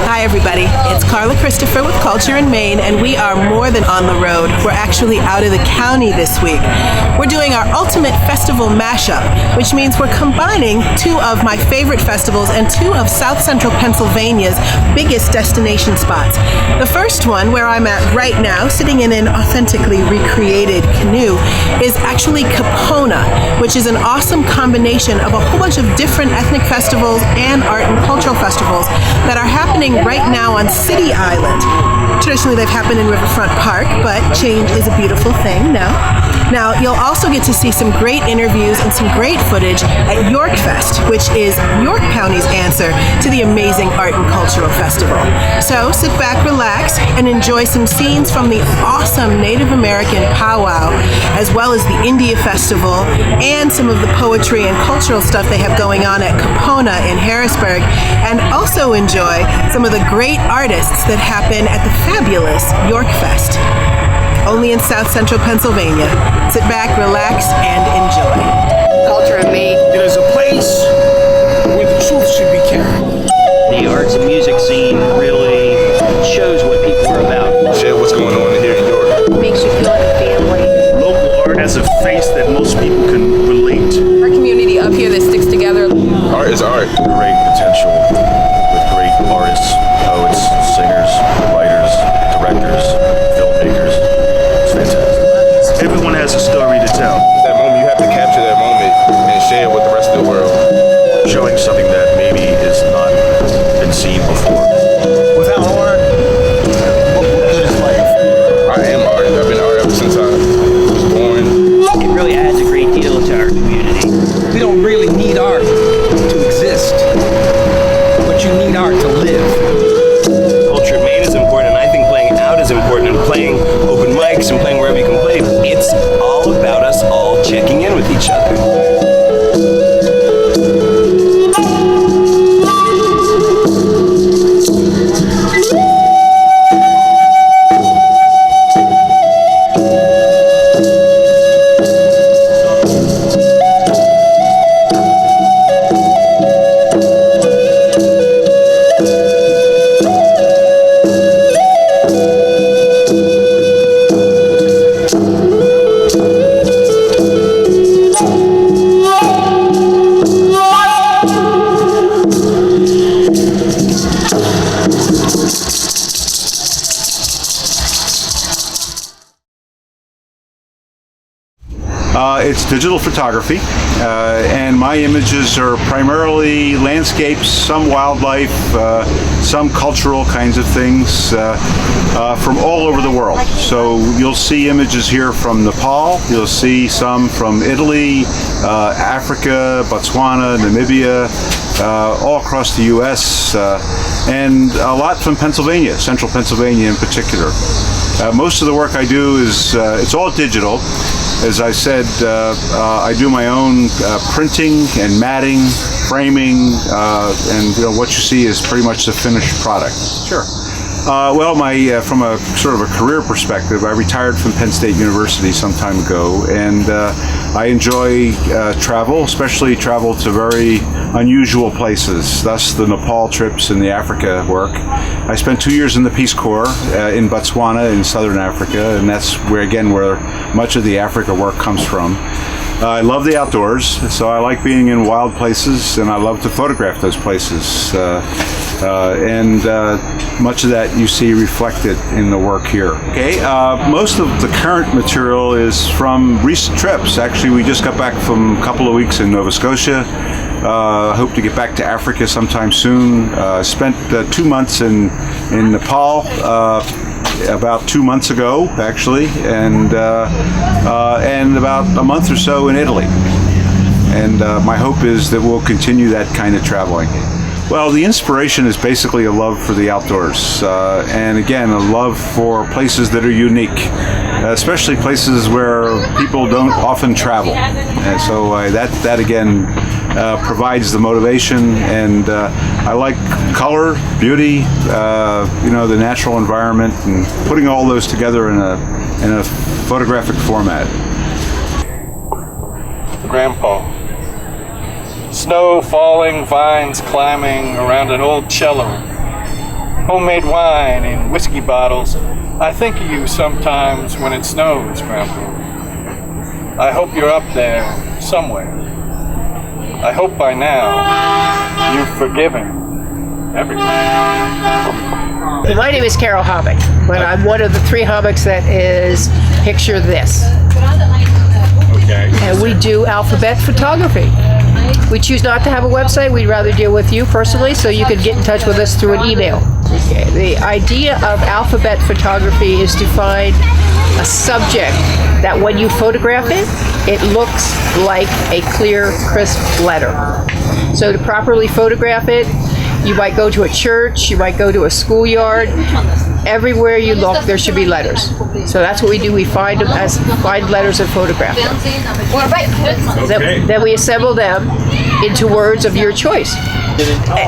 Hi everybody, it's Carla Christopher with Culture in Maine, and we are more than on the road. We're actually out of the county this week. We're doing our ultimate festival mashup, which means we're combining two of my favorite festivals and two of South Central Pennsylvania's biggest destination spots. The first one, where I'm at right now, sitting in an authentically recreated canoe, is actually Kippona, which is an awesome combination of a whole bunch of different ethnic festivals and art and cultural festivals that are happening right now on City Island. Traditionally they've happened in Riverfront Park, but change is a beautiful thing now. Now, you'll also get to see some great interviews and some great footage at YorkFest, which is York County's answer to the amazing art and cultural festival. So sit back, relax, and enjoy some scenes from the awesome Native American powwow, as well as the India Festival, and some of the poetry and cultural stuff they have going on at Kippona in Harrisburg, and also enjoy some of the great artists that happen at the fabulous YorkFest. Only in South Central Pennsylvania. Sit back, relax, and enjoy. Culture in Maine. It is a place where the truth should be carried. The arts and music scene really shows what people are about. Share what's going on here in York. Makes you feel like a family. Local art has a face that most people can relate to. Our community up here that sticks together. Art is art. Great potential with great artists, poets, singers, writers, directors, filmmakers. It's fantastic. Everyone has a story to tell. That moment, you have to capture that moment and share it with the rest of the world. Showing something that maybe has not been seen before. Without art, what good is life? I am art. I've been art ever since I was born. It really adds a great deal to our community. We don't really need art to exist, but you need art to live. Culture in Maine is important, and I think playing out is important, and playing open mics and playing wherever you can play. It's all about us all checking in with each other. It's digital photography, and my images are primarily landscapes, some wildlife, some cultural kinds of things from all over the world. So you'll see images here from Nepal, you'll see some from Italy, Africa, Botswana, Namibia, all across the U.S., and a lot from Pennsylvania, central Pennsylvania in particular. Most of the work I do is, it's all digital. As I said, I do my own printing and matting, framing, and what you see is pretty much the finished product. Sure. Well, from a sort of a career perspective, I retired from Penn State University some time ago, and I enjoy travel, especially travel to very unusual places, thus the Nepal trips and the Africa work. I spent 2 years in the Peace Corps in Botswana in southern Africa, and that's where much of the Africa work comes from. I love the outdoors, so I like being in wild places, and I love to photograph those places. Much of that you see reflected in the work here. Okay, most of the current material is from recent trips. Actually, we just got back from a couple of weeks in Nova Scotia. Hope to get back to Africa sometime soon. Spent 2 months in Nepal about 2 months ago, actually, and about a month or so in Italy. And my hope is that we'll continue that kind of traveling. Well, the inspiration is basically a love for the outdoors, and again, a love for places that are unique, especially places where people don't often travel. And so that again provides the motivation, and I like color, beauty, the natural environment, and putting all those together in a photographic format. Grandpa. Snow falling, vines climbing around an old cello. homemade wine in whiskey bottles, I think of you sometimes when it snows, Grandpa. I hope you're up there somewhere. I hope by now you've forgiven everyone. My name is Carol Homick, but I'm one of the 3 Homicks that is Picture This. Okay. And we do alphabet photography. We choose not to have a website. We'd rather deal with you personally, so you can get in touch with us through an email. Okay. The idea of alphabet photography is to find a subject that when you photograph it, it looks like a clear, crisp letter. So to properly photograph it, you might go to a church, you might go to a schoolyard. Everywhere you look, there should be letters. So that's what we do. We find letters and photograph them. Then we assemble them into words of your choice.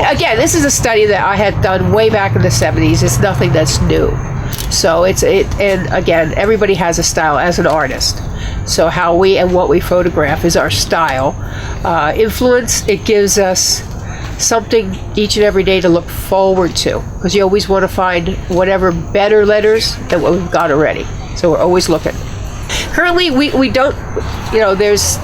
Again, this is a study that I had done way back in the 70s. It's nothing that's new. So and again, everybody has a style as an artist. So how we and what we photograph is our style. Influence, it gives us something each and every day to look forward to, because you always want to find whatever better letters than what we've got already. So we're always looking. Currently, we don't, there's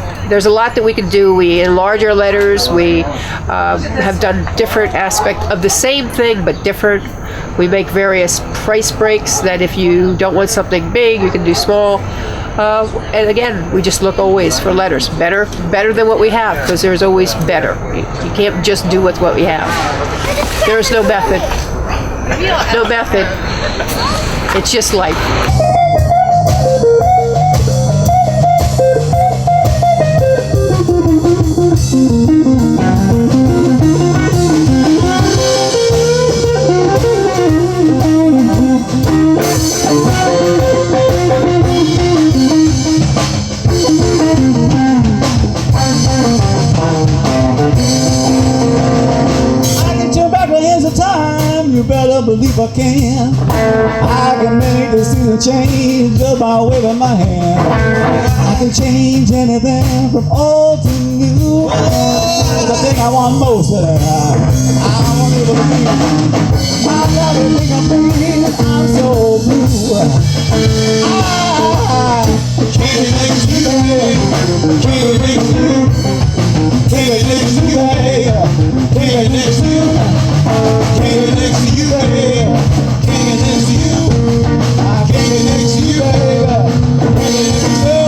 a lot that we can do. We enlarge our letters. We have done different aspects of the same thing, but different. We make various price breaks that if you don't want something big, you can do small. And again, we just look always for letters. Better than what we have, because there's always better. You can't just do with what we have. There is no method. No method. It's just life. You better believe I can. I can make this season change just by waving my hand. I can change anything from old to new. The thing I want most of that, I want you to believe. I got everything I'm thinking, I'm so blue. I can't be next to you, can't be next to you, can't be next to you, can't be next to you. Can't be next to you, baby. Can't be next to you. I can't be next to you, baby. Can't be next to you.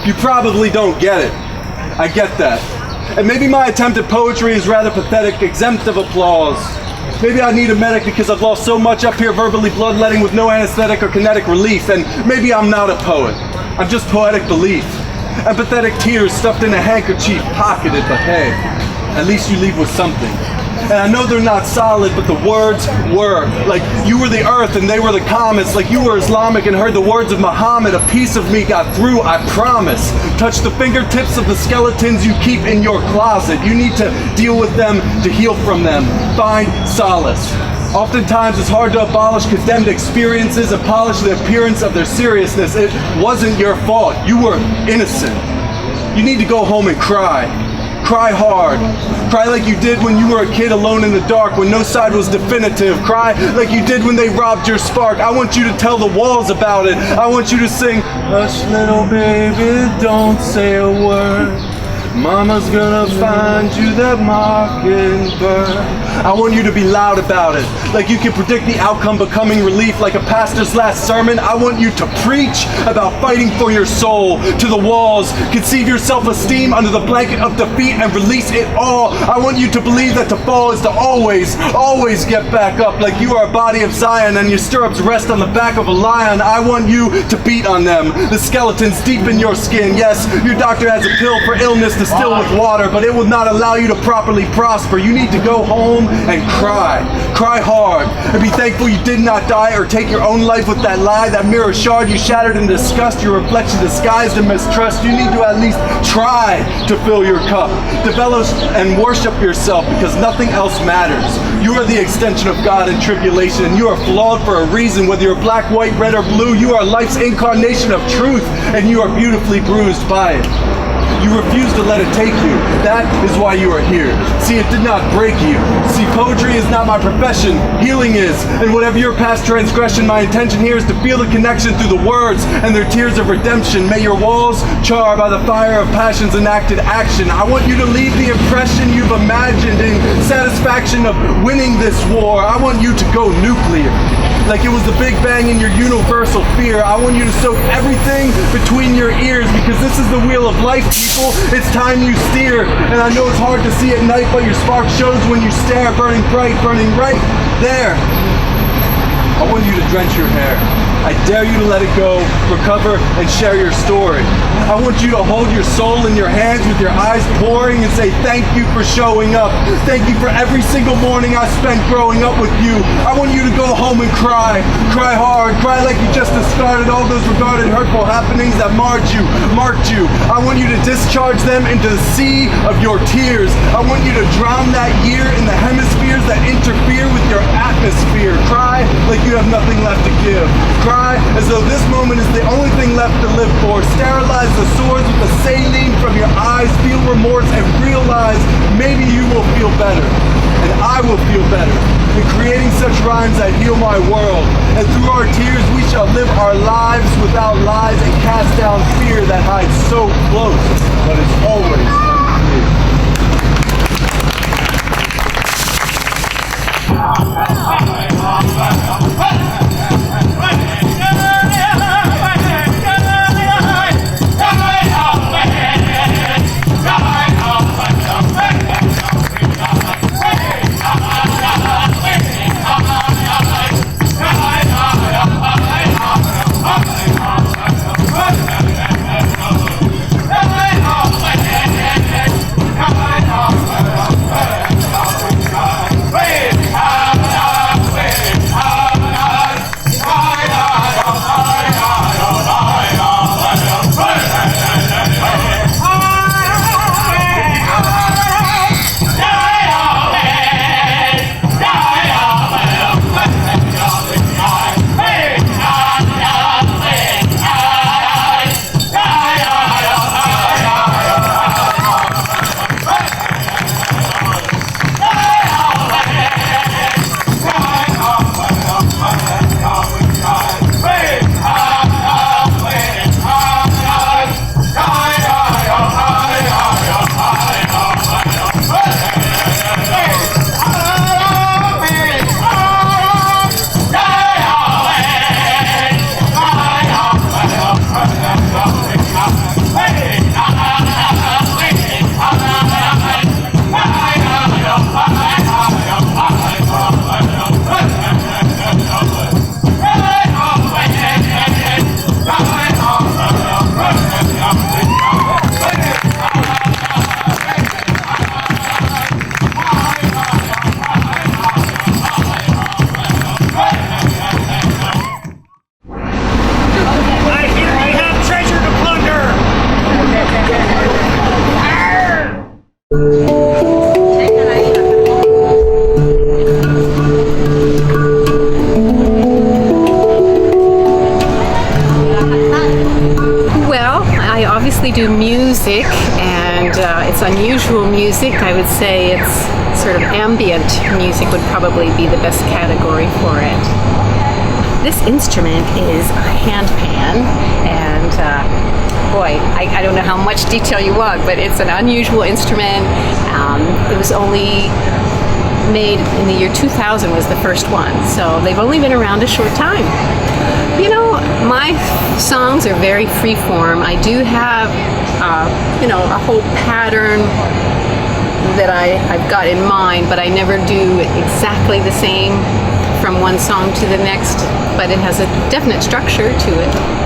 You probably don't get it. I get that. And maybe my attempt at poetry is rather pathetic, exempt of applause. Maybe I need a medic because I've lost so much up here verbally bloodletting with no anesthetic or kinetic relief. And maybe I'm not a poet. I'm just poetic belief. And pathetic tears stuffed in a handkerchief, pocketed, but hey, at least you leave with something. And I know they're not solid, but the words were. Like you were the earth and they were the comets. Like you were Islamic and heard the words of Muhammad. A piece of me got through, I promise. Touch the fingertips of the skeletons you keep in your closet. You need to deal with them to heal from them. Find solace. Oftentimes it's hard to abolish condemned experiences and polish the appearance of their seriousness. It wasn't your fault. You were innocent. You need to go home and cry. Cry hard. Cry like you did when you were a kid alone in the dark, when no side was definitive. Cry like you did when they robbed your spark. I want you to tell the walls about it. I want you to sing, hush little baby, don't say a word. Mama's gonna find you that mockingbird. I want you to be loud about it, like you can predict the outcome becoming relief, like a pastor's last sermon. I want you to preach about fighting for your soul to the walls. Conceive your self-esteem under the blanket of defeat and release it all. I want you to believe that to fall is to always, always get back up, like you are a body of Zion and your stirrups rest on the back of a lion. I want you to beat on them, the skeletons deep in your skin. Yes, your doctor has a pill for illness to still with water, but it will not allow you to properly prosper. You need to go home and cry. Cry hard and be thankful you did not die or take your own life with that lie, that mirror shard you shattered in disgust, your reflection disguised in mistrust. You need to at least try to fill your cup. Develop and worship yourself, because nothing else matters. You are the extension of God in tribulation, and you are flawed for a reason. Whether you're black, white, red, or blue, you are life's incarnation of truth, and you are beautifully bruised by it. You refuse to let it take you. That is why you are here. See, it did not break you. See, poetry is not my profession. Healing is. And whatever your past transgression, my intention here is to feel the connection through the words and their tears of redemption. May your walls char by the fire of passion's enacted action. I want you to leave the impression you've imagined in satisfaction of winning this war. I want you to go nuclear, like it was the Big Bang in your universal fear. I want you to soak everything between your ears, because this is the wheel of life, people. It's time you steer. And I know it's hard to see at night, but your spark shows when you stare, burning bright, burning right there. I want you to drench your hair. I dare you to let it go, recover, and share your story. I want you to hold your soul in your hands with your eyes pouring and say thank you for showing up. Thank you for every single morning I spent growing up with you. I want you to go home and cry. Cry hard. Cry like you just discarded all those regarded hurtful happenings that marked you. I want you to discharge them into the sea of your tears. I want you to drown that year in the hemispheres that interfere with your atmosphere. Cry like you have nothing left to give. Cry as though this moment is the only thing left to live for. Sterilize the sores with the saline from your eyes. Feel remorse and realize maybe you will feel better. And I will feel better in creating such rhymes that heal my world. And through our tears we shall live our lives without lies and cast down fear that hides so close, but is always mostly do music, and it's unusual music. I would say it's sort of ambient music would probably be the best category for it. This instrument is a hand pan, and boy, I don't know how much detail you want, but it's an unusual instrument. It was only made in the year 2000 was the first one, so they've only been around a short time. You know, my songs are very free form. I do have, a whole pattern that I've got in mind, but I never do exactly the same from one song to the next, but it has a definite structure to it.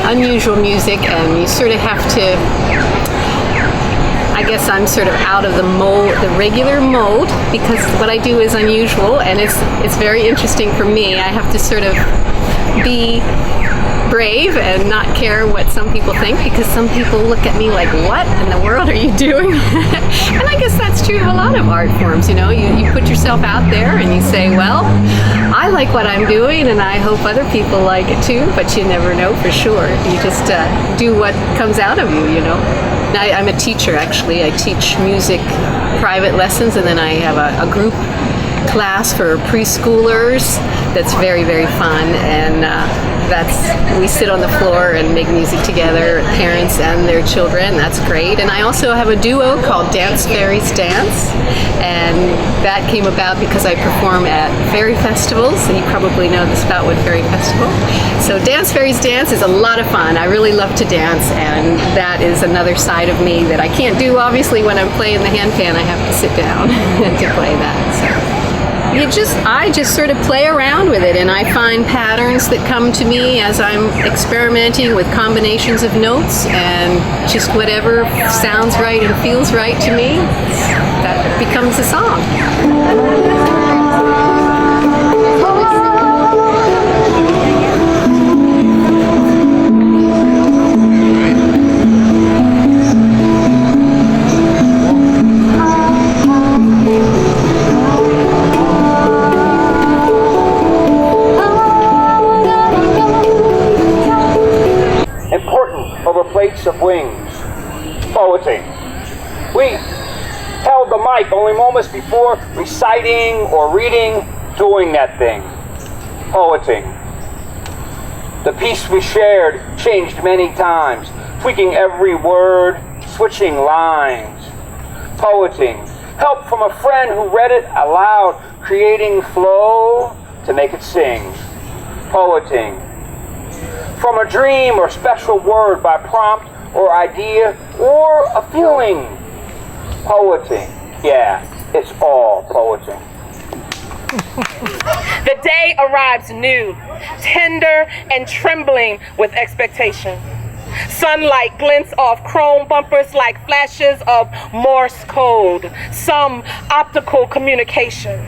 Unusual music, and you sort of have to, I guess I'm sort of out of the mold, the regular mode, because what I do is unusual, and it's very interesting for me. I have to sort of be brave and not care what some people think, because some people look at me like, what in the world are you doing? And I guess that's true of a lot of art forms, you know. You put yourself out there and you say, well, I like what I'm doing and I hope other people like it too, but you never know for sure. You just do what comes out of you, you know. I'm a teacher, actually. I teach music private lessons, and then I have a group class for preschoolers that's very, very fun, and we sit on the floor and make music together, parents and their children. That's great. And I also have a duo called Dance Fairies Dance, and that came about because I perform at fairy festivals, and you probably know the Spoutwood Fairy Festival. So Dance Fairies Dance is a lot of fun. I really love to dance, and that is another side of me that I can't do, obviously, when I'm playing the handpan. I have to sit down to play that. So. I just sort of play around with it, and I find patterns that come to me as I'm experimenting with combinations of notes, and just whatever sounds right and feels right to me, that becomes a song. Plates of wings. Poetry. We held the mic only moments before reciting or reading, doing that thing. Poetry. The piece we shared changed many times, tweaking every word, switching lines. Poetry. Help from a friend who read it aloud, creating flow to make it sing. Poetry. From a dream or special word by prompt or idea or a feeling. Poetry. Yeah, it's all poetry. The day arrives new, tender and trembling with expectation. Sunlight glints off chrome bumpers like flashes of Morse code, some optical communication.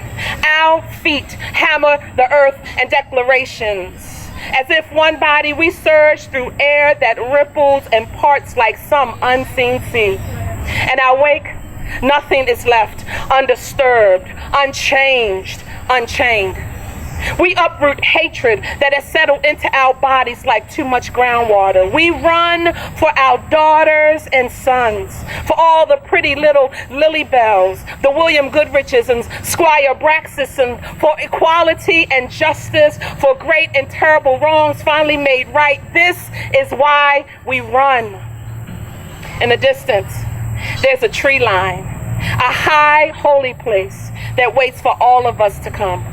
Our feet hammer the earth and declarations. As if one body we surge through air that ripples and parts like some unseen sea. And I wake, nothing is left undisturbed, unchanged, unchained. We uproot hatred that has settled into our bodies like too much groundwater. We run for our daughters and sons, for all the pretty little Lily Bells, the William Goodriches and Squire Braxis, and for equality and justice, for great and terrible wrongs finally made right. This is why we run. In the distance, there's a tree line, a high holy place that waits for all of us to come.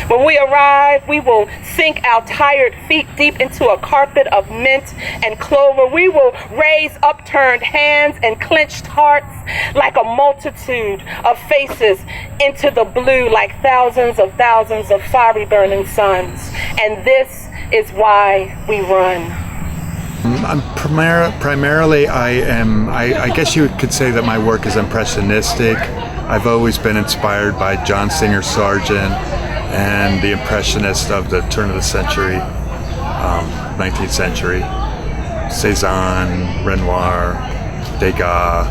When we arrive, we will sink our tired feet deep into a carpet of mint and clover. We will raise upturned hands and clenched hearts like a multitude of faces into the blue, like thousands of fiery burning suns. And this is why we run. I'm primarily, I guess you could say that my work is impressionistic. I've always been inspired by John Singer Sargent and the Impressionists of the turn of the century, 19th century. Cézanne, Renoir, Degas,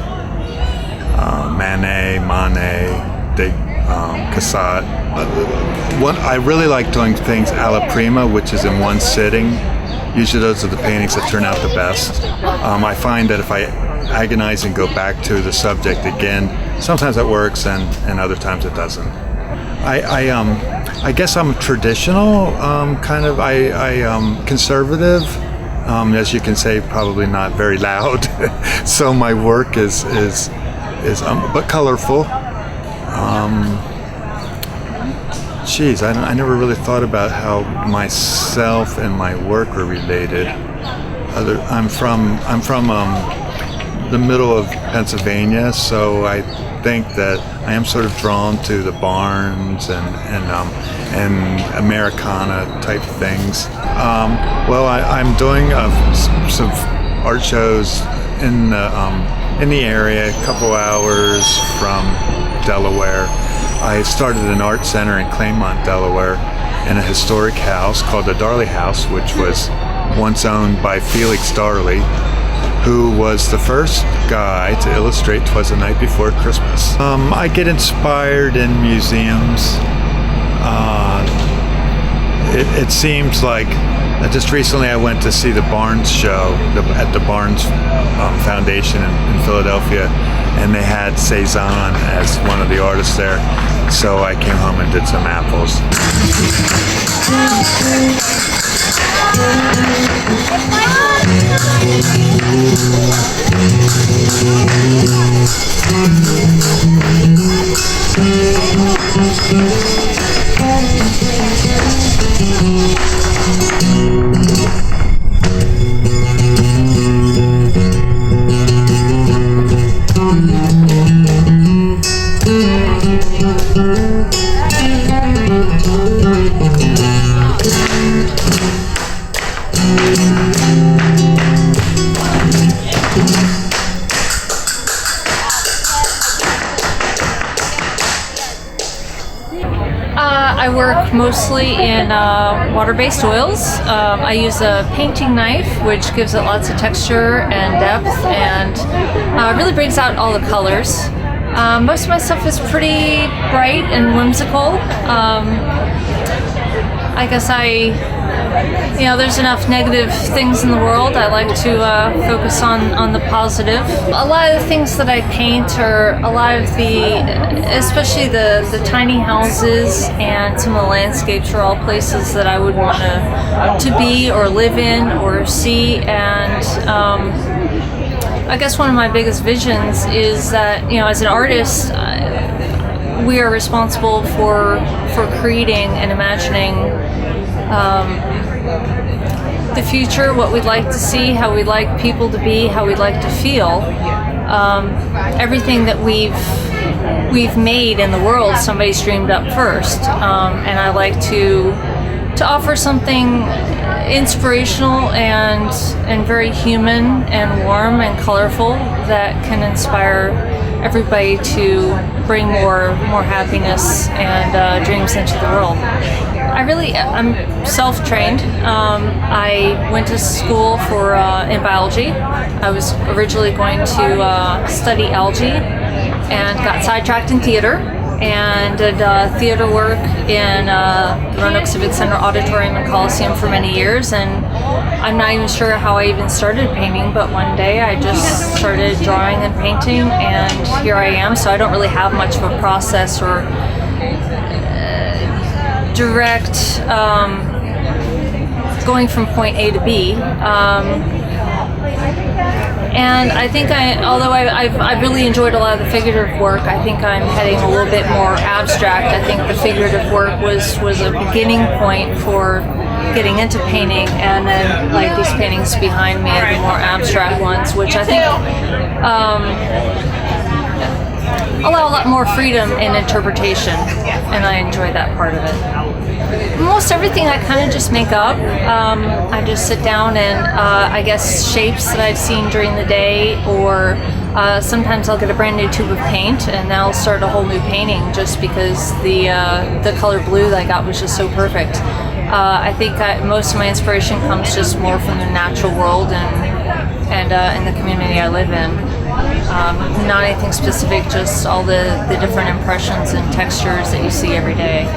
Manet, Cassatt. I really like doing things alla prima, which is in one sitting. Usually those are the paintings that turn out the best. I find that if I agonize and go back to the subject again, sometimes it works and other times it doesn't. I guess I'm traditional, kind of. Conservative, as you can say, probably not very loud. So my work is but colorful. I never really thought about how myself and my work are related. I'm from the middle of Pennsylvania, so I think that I am sort of drawn to the barns and Americana type things. I'm doing some art shows in the area, a couple hours from Delaware. I started an art center in Claymont, Delaware, in a historic house called the Darley House, which was once owned by Felix Darley, who was the first guy to illustrate 'Twas the Night Before Christmas. I get inspired in museums. It seems like just recently I went to see the Barnes show at the Barnes Foundation in Philadelphia, and they had Cézanne as one of the artists there. So I came home and did some apples. I work mostly in water-based oils. I use a painting knife, which gives it lots of texture and depth, and really brings out all the colors. Most of my stuff is pretty bright and whimsical. I guess there's enough negative things in the world. I like to focus on the positive. A lot of the things that I paint are a lot of especially the tiny houses and some of the landscapes are all places that I would want to be or live in or see. And I guess one of my biggest visions is that, as an artist, we are responsible for creating and imagining the future, what we'd like to see, how we'd like people to be, how we'd like to feel. Everything that we've made in the world, somebody's dreamed up first, and I like to offer something inspirational and very human and warm and colorful that can inspire everybody to bring more happiness and dreams into the world. I'm self-trained. I went to school in biology. I was originally going to study algae and got sidetracked in theater. and did theater work in the Roanoke Civic Center Auditorium and Coliseum for many years, and I'm not even sure how I even started painting, but one day I just started drawing and painting, and here I am. So I don't really have much of a process or direct going from point A to B. And I think although I've really enjoyed a lot of the figurative work, I think I'm heading a little bit more abstract. I think the figurative work was a beginning point for getting into painting, and then like these paintings behind me are the more abstract ones, which I think allow a lot more freedom in interpretation, and I enjoy that part of it. Most everything I kind of just make up. I just sit down and I guess shapes that I've seen during the day, or sometimes I'll get a brand new tube of paint and I'll start a whole new painting just because the color blue that I got was just so perfect. I think most of my inspiration comes just more from the natural world and in the community I live in. Not anything specific, just all the different impressions and textures that you see every day.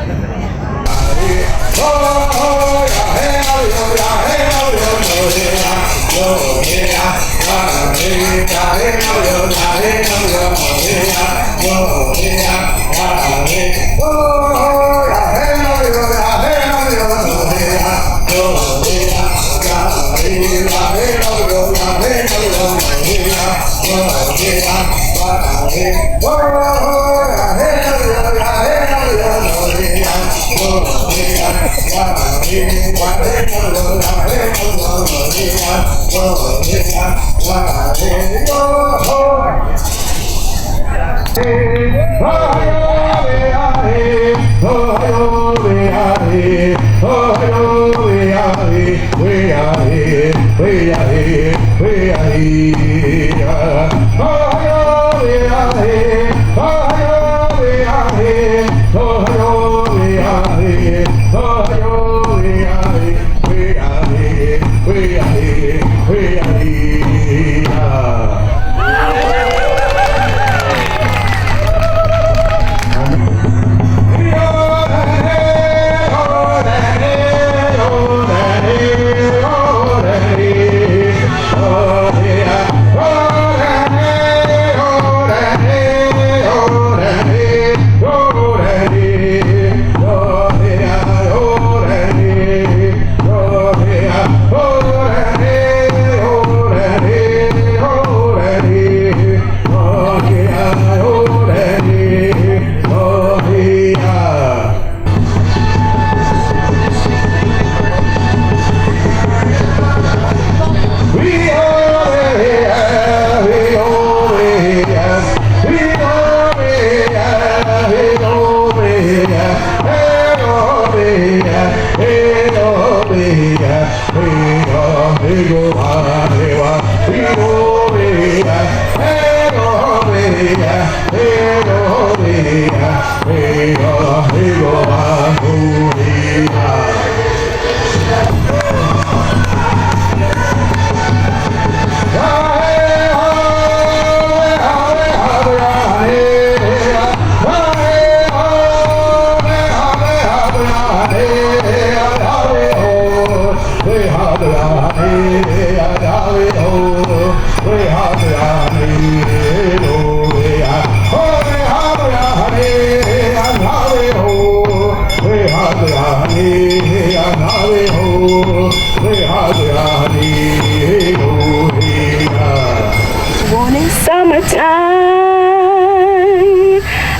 Summertime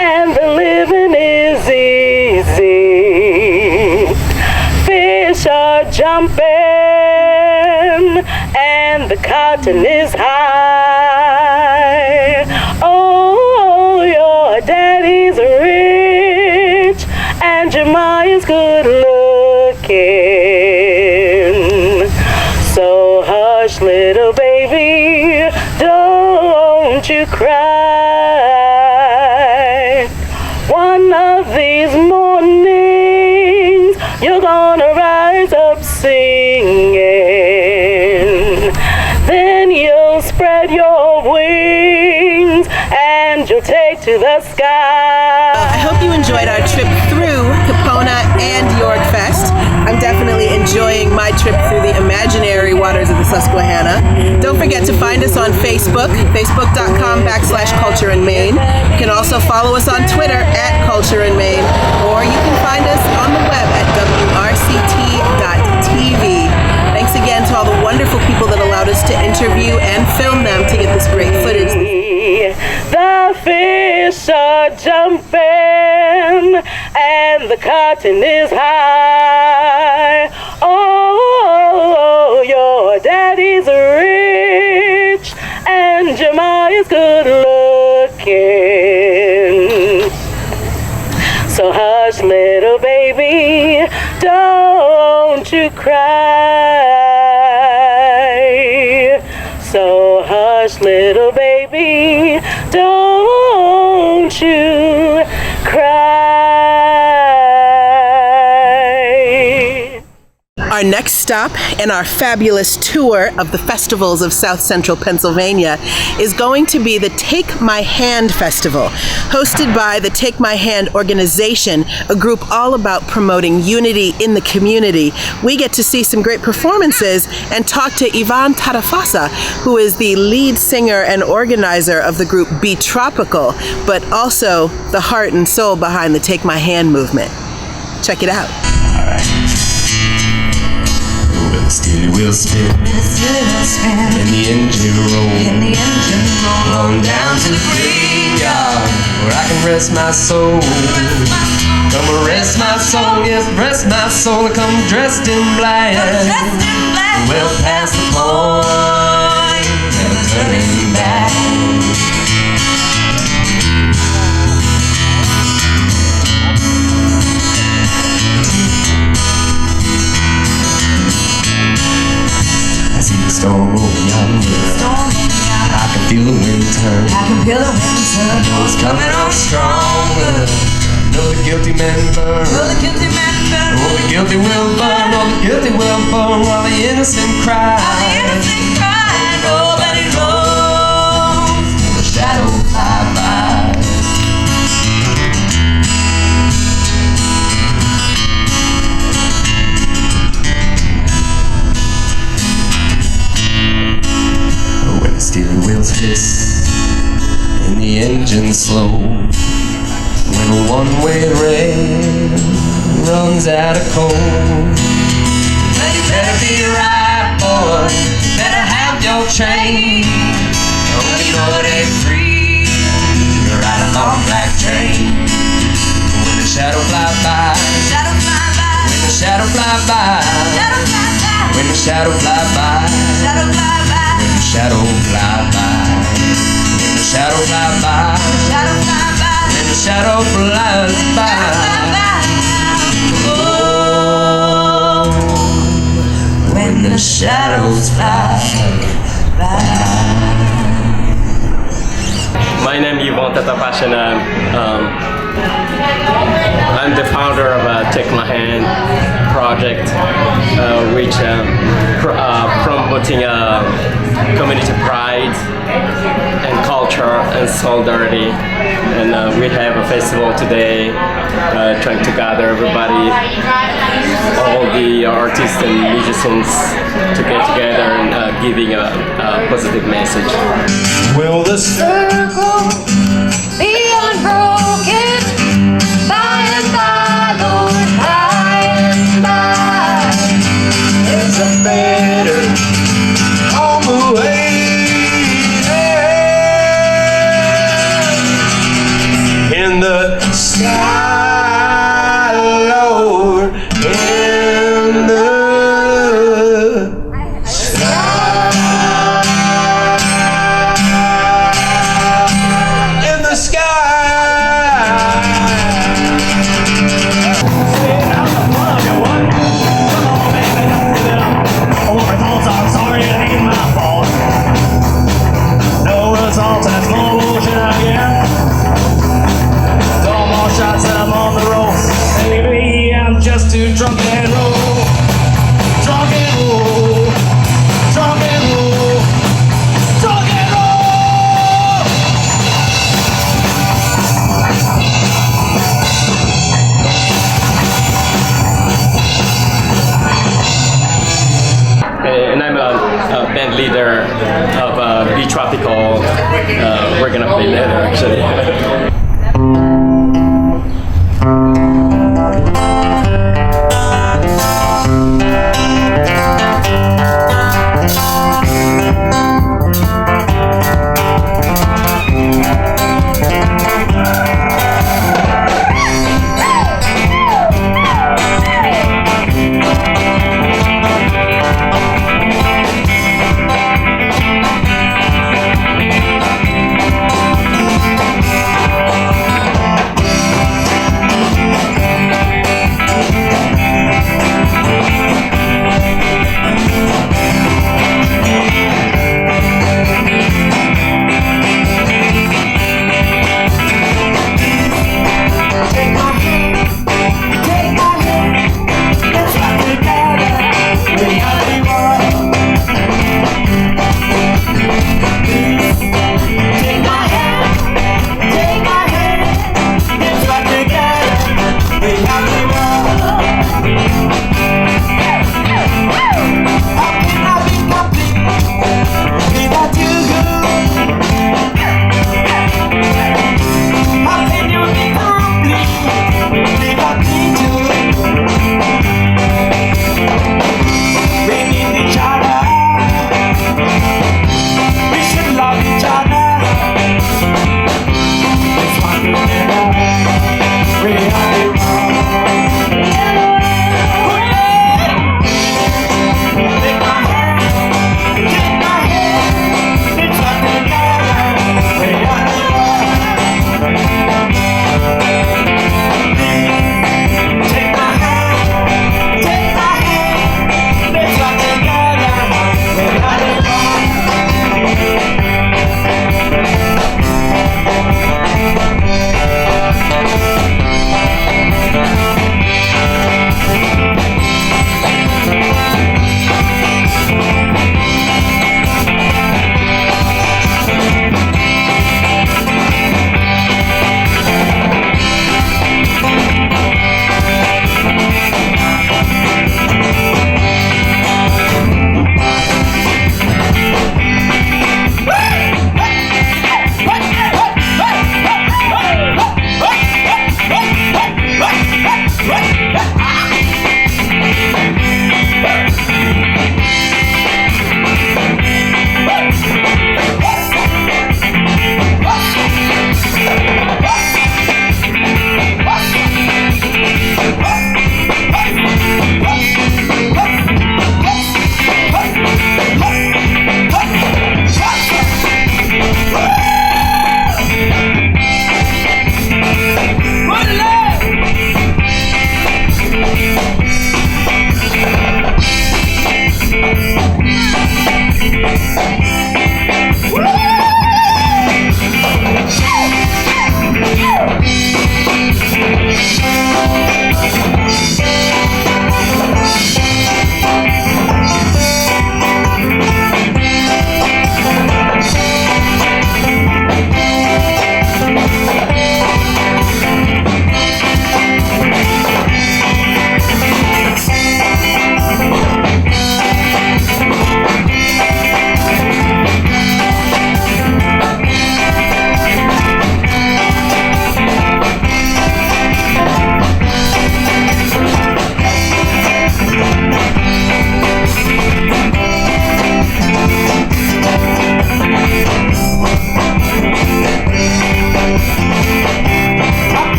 and the living is easy. Fish are jumping and the cotton is high. Oh, your daddy's rich and your ma is good looking. So hush, little baby, don't you cry. One of these mornings you're gonna rise up singing. Then you'll spread your wings and you'll take to the sky. I enjoyed our trip through Kippona and YorkFest. I'm definitely enjoying my trip through the imaginary waters of the Susquehanna. Don't forget to find us on Facebook, facebook.com/Culture in Maine. You can also follow us on Twitter @Culture in Maine, or you can find us on the web at wrct.tv. Thanks again to all the wonderful people that allowed us to interview and film them to get this great footage. The fish are jumping and the cotton is high. Oh, your daddy's rich and your ma is good looking. So hush, little baby, don't you cry. So hush, little baby, don't you cry. Our next stop in our fabulous tour of the festivals of South Central Pennsylvania is going to be the Take My Hand Festival, hosted by the Take My Hand organization, a group all about promoting unity in the community. We get to see some great performances and talk to Yvonne Tarafasa, who is the lead singer and organizer of the group Be Tropical, but also the heart and soul behind the Take My Hand movement. Check it out. Steely wheel spin in the engine roll, on down to the graveyard where I can rest my soul. Come rest my soul, yes, rest my soul. Come dressed in black, well past the point, never turning back. Storm over yonder, I can feel the wind turn. I know it's coming on stronger. Know the guilty men burn. Oh, the guilty will burn. Oh, the guilty will burn while the innocent cry. Nobody knows till the shadow fly by. Steering wheels hiss and the engine slow. When a one-way rail runs out of coal, well, you better be right, boy. You better have your chain. Oh, you know it ain't free. You're right along black train. When the shadow fly by, when the shadow fly by, when the shadow fly by, shadow fly by, when the shadow fly by, when the shadow flies by. Oh, when the shadows fly by. My name is Yvonne Tarafasa, and I'm the founder of Take My Hand project, which promoting community pride and culture and solidarity. And we have a festival today, trying to gather everybody, all the artists and musicians to get together and giving a positive message. Will the circle be unbroken by and by, Lord, by and by? There's a better on the way. In the sky, Lord, in the sky, in the sky. and I'm a band leader of Be Tropical. We're gonna play later, actually.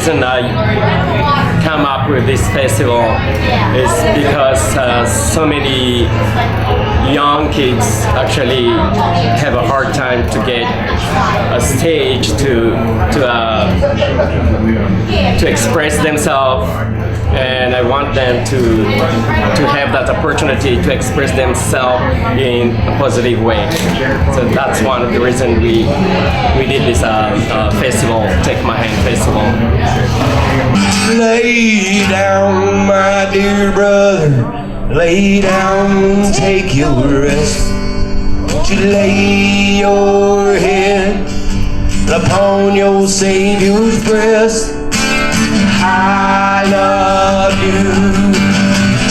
reason I come up with this festival is because so many young kids actually have a hard time to get a stage to express themselves, and I want them to have that opportunity to express themselves in a positive way. So that's one of the reasons we did this festival, Take My Hand Festival. Lay down, my dear brother, Lay down, take your rest. Won't you lay your head upon your Savior's breast? I love you.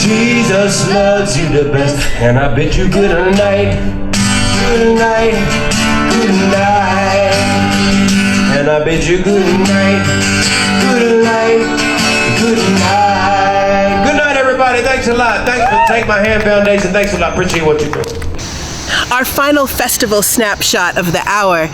Jesus loves you the best. And I bid you good night, good night, good night. And I bid you good night, good night, good night. Good night, everybody. Thanks a lot. Thanks for Take My Hand Foundation. Thanks a lot. Appreciate what you do. Our final festival snapshot of the hour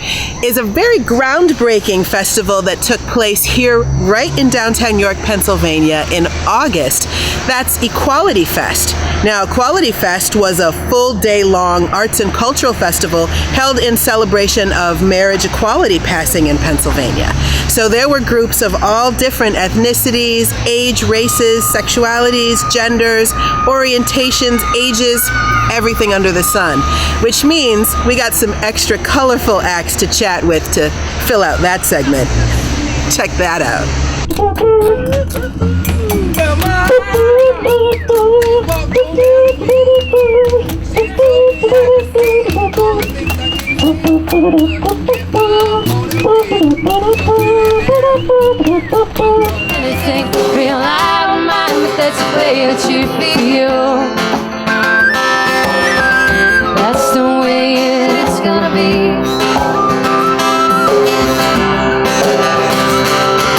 is a very groundbreaking festival that took place here right in downtown York, Pennsylvania in August. That's Equality Fest. Now, Equality Fest was a full day-long arts and cultural festival held in celebration of marriage equality passing in Pennsylvania. So there were groups of all different ethnicities, age, races, sexualities, genders, orientations, ages, everything under the sun. Which means we got some extra colorful acts to chat with to fill out that segment. Check that out. Anything real, I don't mind, but that's the way that you feel. That's the way it's gonna be.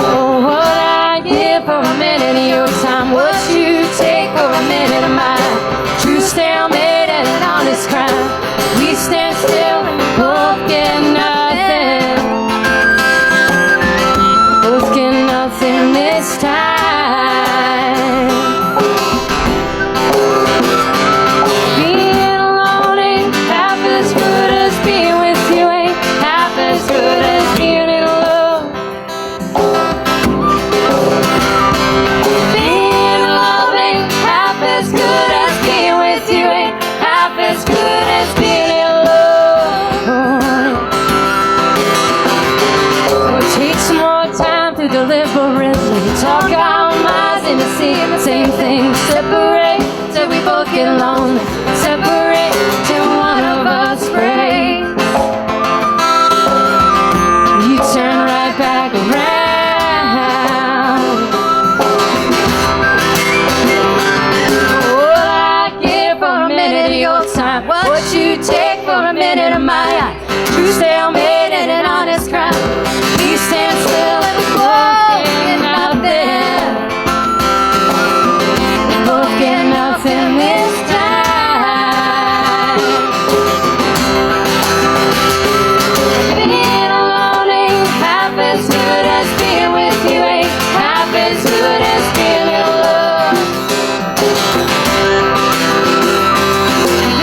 Oh, what I give for a minute of your time, what you take for a minute of mine. True stalemate and an honest crime. We stand still, both get nothing. Both get nothing this time. Talk our minds into seeing the same thing. Separate till we both get lonely. Separate till one of us breaks. You turn right back around. What I give for a minute of your time, what you take for a minute of mine. True stalemate and an honest crime. We stand still and we both get nothing. We both get nothing this time. Being alone ain't half as good as being with you. Ain't half as good as being in love.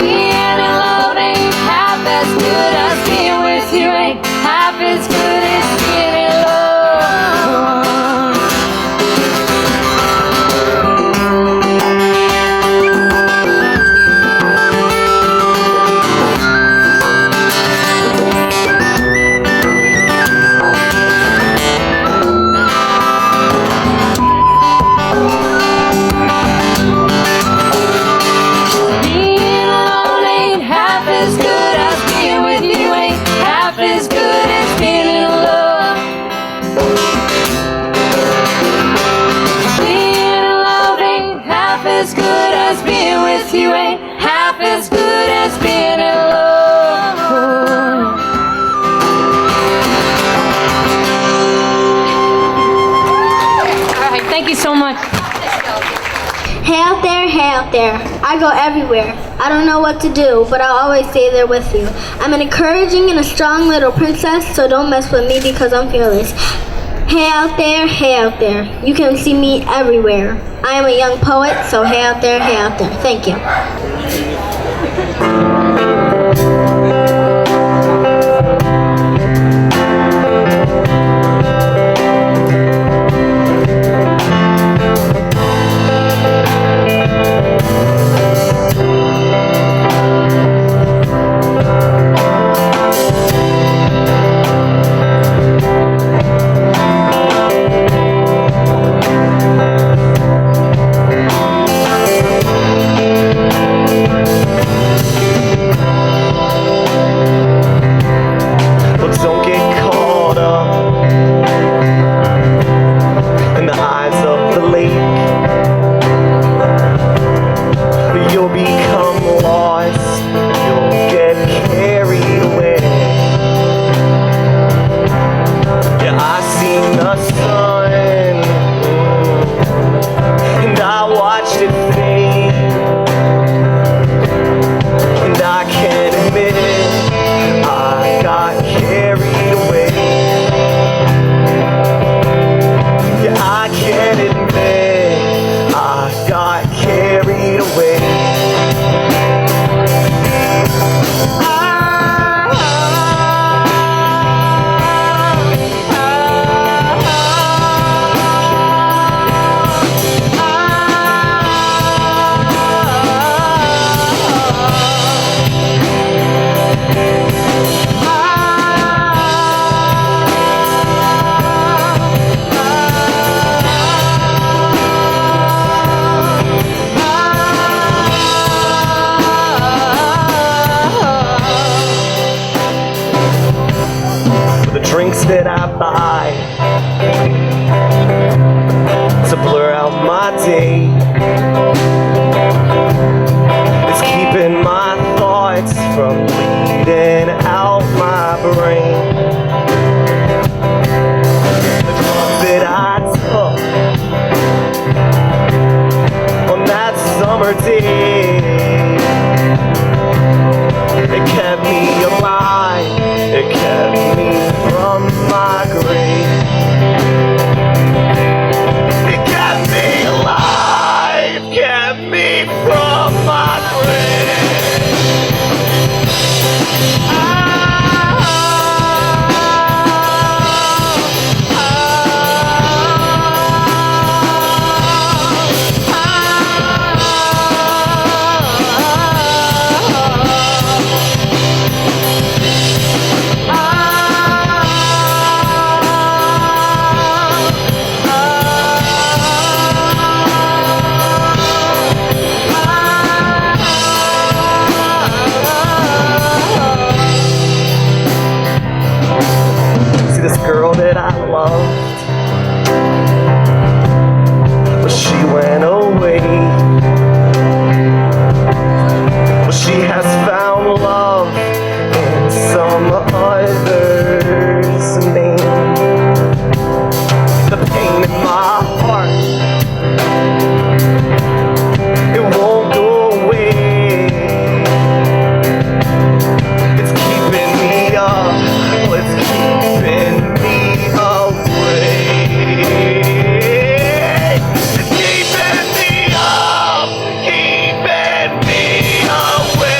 Being alone ain't half as good as being with you. Ain't half as good as being in love. Being alone ain't half as good as being with you. Ain't half as good as being in love. Being alone ain't half as good as being with you. Ain't half as good as being in love. All right, thank you so much. Hey out there, hey out there. I go everywhere. I don't know what to do, but I'll always stay there with you. I'm an encouraging and a strong little princess, so don't mess with me because I'm fearless. Hey out there, hey out there. You can see me everywhere. I am a young poet, so hey out there, hey out there. Thank you. carried away. Drinks that I buy to blur out my day. It's keeping my thoughts from bleeding out my brain. The drugs that I took on that summer day, it kept me alive, it kept me from my grave. It kept me alive, kept me from my grave. This girl that I loved, well, she went away. Well, she has found love in some other's name. The pain in my heart, it won't go away. It's keeping me up, it's keeping me away. Keeping me up, keeping me away.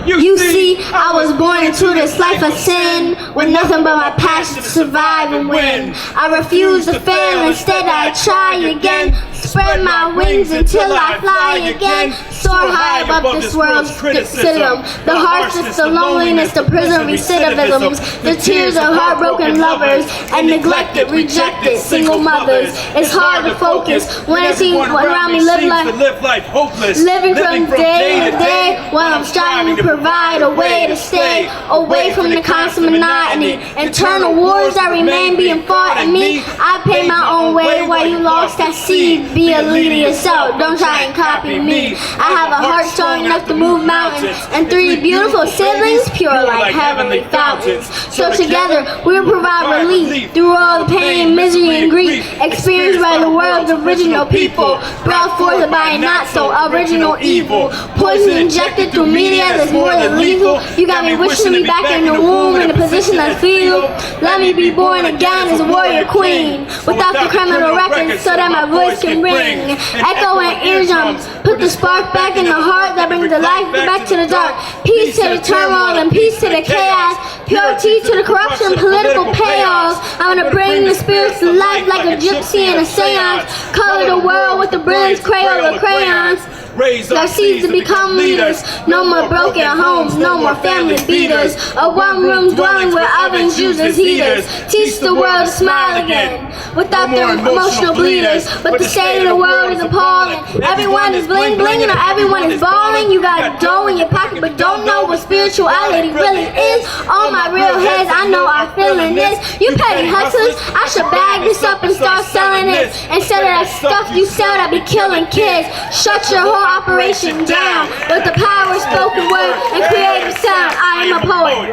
You see, I was born into this life of sin, with nothing but my passion to survive and win. I refuse to fail, instead I try again. Spread my wings until I fly again. Soar high above this world's criticism. The harshness, the loneliness, the prison recidivisms, the tears of heartbroken lovers and neglected, rejected single mothers. It's hard to focus when I see what around me live life hopeless. Living from day to day while I'm striving to provide a way to stay away from the constant monotony. Internal wars that remain being fought in me. I pay my own way while you lost that seed. Be a leader yourself, don't try and copy me. I have a heart strong enough to move mountains, and 3 beautiful siblings, pure like heavenly fountains. So together we will provide relief through all the pain, misery, and grief experienced by the world's original people, brought forth by a not so original evil. Poison injected through media that's more than lethal. You got me wishing me back in the womb in a position I feel. Let me be born again as a warrior queen, without the criminal record, so that my voice can ring. Echo and eardrums, put the spark back in the heart that brings the life back to the dark. Peace to the turmoil and peace to the chaos. Purity to the corruption, political payoffs. I'm gonna bring the spirits to life like a gypsy in a seance. Color the world with the brilliance Crayola crayons. Raise Got seeds to become leaders. No more broken homes, no more family beaters. A one-room dwelling where ovens use as heaters. Teach the world to smile again. Without their emotional bleeders. But the state of the world is appalling. Everyone is bling blinging or everyone is balling. You got dough in your pocket but don't know what spirituality really is. All my real heads, I know I'm feeling this. You petty hustlers, I should bag this up and start selling it. Instead of that stuff you sell, I'd be killing kids. Shut your whole operation down. With the power of spoken word and creative sound, I am a poet.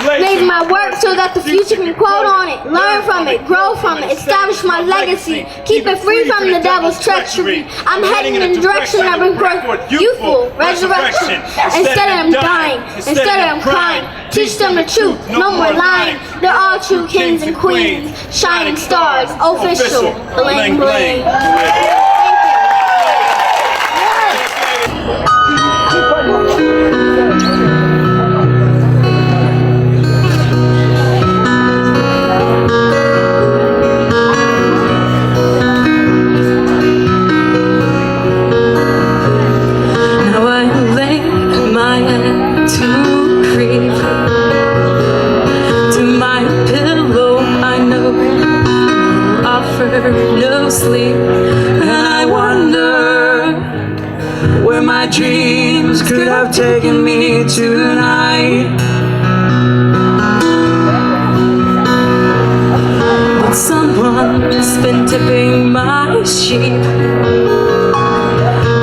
Raise my work so that the future can quote on it. Learn from it, grow from it, establish my legacy. Keep it free from the devil's treachery. I'm heading in the direction of a youthful resurrection. Instead of them dying, instead of them crying, teach them the truth, no more lying. They're all true kings and queens, shining stars, official, bling bling. No sleep, and I wonder where my dreams could have taken me tonight. But someone's been tipping my sheep.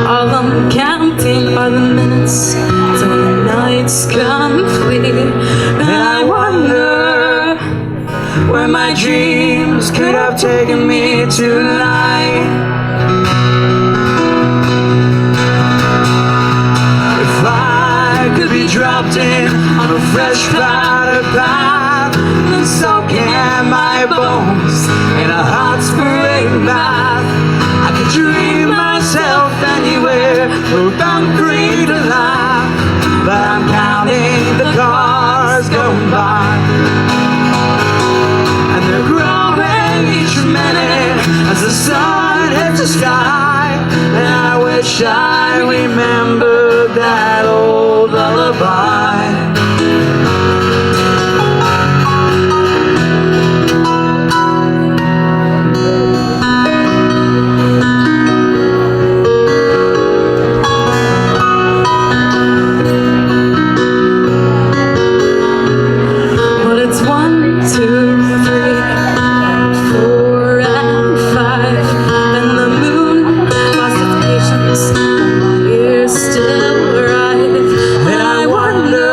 All I'm counting are the minutes till the night's complete, and I wonder where my dreams could have taken me tonight. If I could be dropped in on a fresh powder path, then so can my bones in a hot spring bath. I could dream myself anywhere where I'm free to laugh, but I'm counting the cars going by. They're growing each minute as the sun hits the sky, and I wish I remembered that old lullaby. But it's 1, 2, 3, 4 and 5, and the moon lost its patience, and my ears still arrive, and I wonder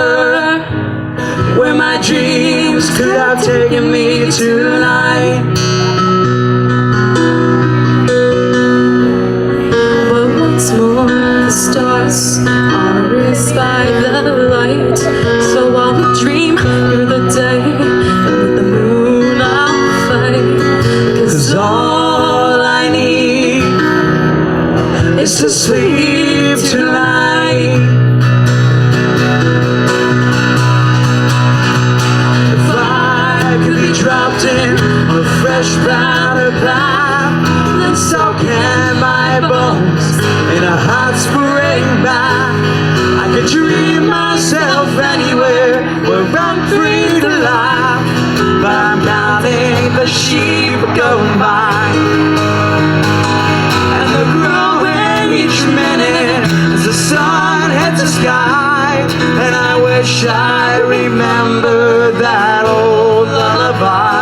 where my dreams could have taken me tonight. But once more the stars are raised by the light, so I'll dream through the day, and with the moon I'll fight. 'Cause all I need is to sleep tonight. If I could be dropped in on a fresh powder path, then so can my bones in a hot spring bath. I could dream myself anywhere where I'm free to laugh, but I'm counting the sheep going by, and they're growing each minute as the sun hits the sky, and I wish I remembered that old lullaby.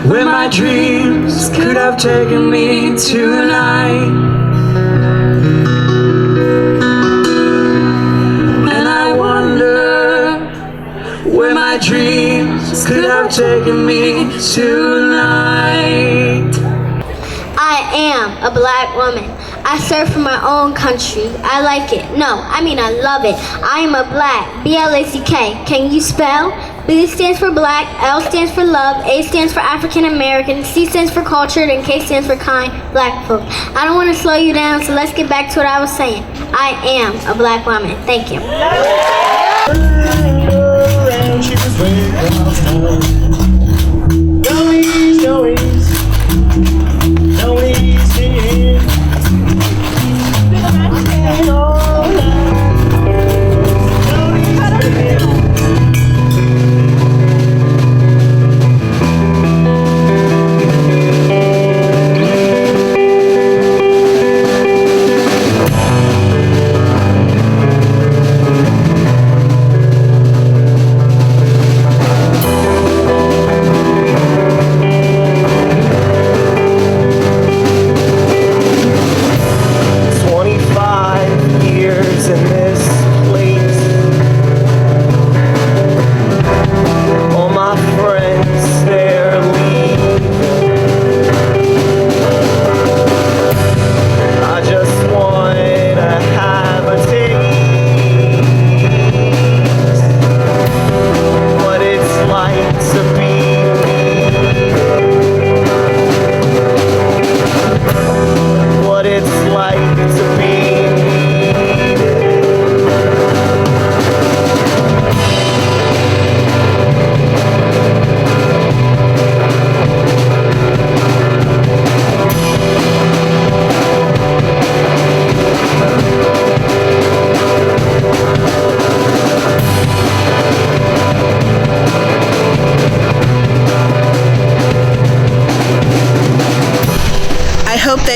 Where my dreams could have taken me tonight. And I wonder where my dreams could have taken me tonight. I am a black woman. I serve for my own country. I like it. No, I mean I love it. I am a black, B-L-A-C-K. Can you spell? B stands for black, L stands for love, A stands for African American, C stands for cultured, and K stands for kind, black folk. I don't want to slow you down, so let's get back to what I was saying. I am a black woman. Thank you.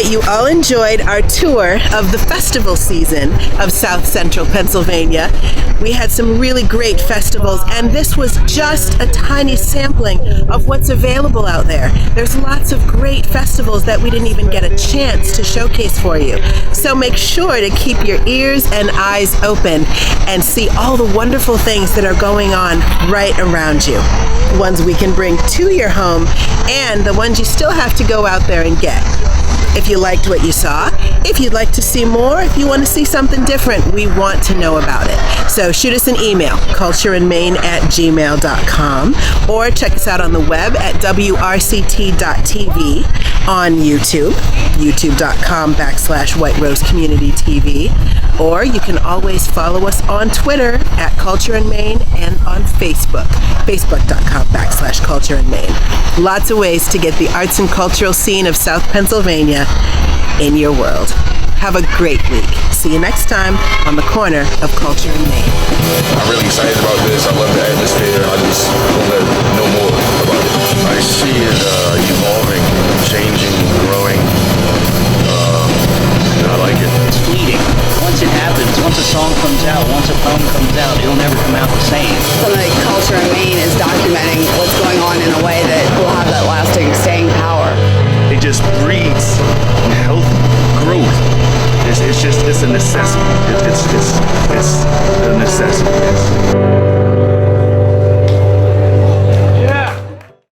You all enjoyed our tour of the festival season of South Central Pennsylvania. We had some really great festivals, and this was just a tiny sampling of what's available out there. There's lots of great festivals that we didn't even get a chance to showcase for you. So make sure to keep your ears and eyes open and see all the wonderful things that are going on right around you. Ones we can bring to your home, and the ones you still have to go out there and get. If you liked what you saw, if you'd like to see more, if you want to see something different, we want to know about it. So shoot us an email, cultureinmaine@gmail.com, or check us out on the web at wrct.tv, on YouTube, youtube.com/White Rose Community TV, or you can always follow us on Twitter at Culture in Maine, and on Facebook, facebook.com/Culture in Maine. Lots of ways to get the arts and cultural scene of South Pennsylvania in your world. Have a great week. See you next time on the corner of Culture in Maine. I'm really excited about this. I love the atmosphere. I just want to know more about it. I see it evolving, changing, growing. And I like it. It's fleeting. Once it happens, once a song comes out, once a poem comes out, it'll never come out the same. Something like Culture in Maine is documenting what's going on in a way that will have that lasting staying power. It just breeds health, growth. It's a necessity. It's a necessity.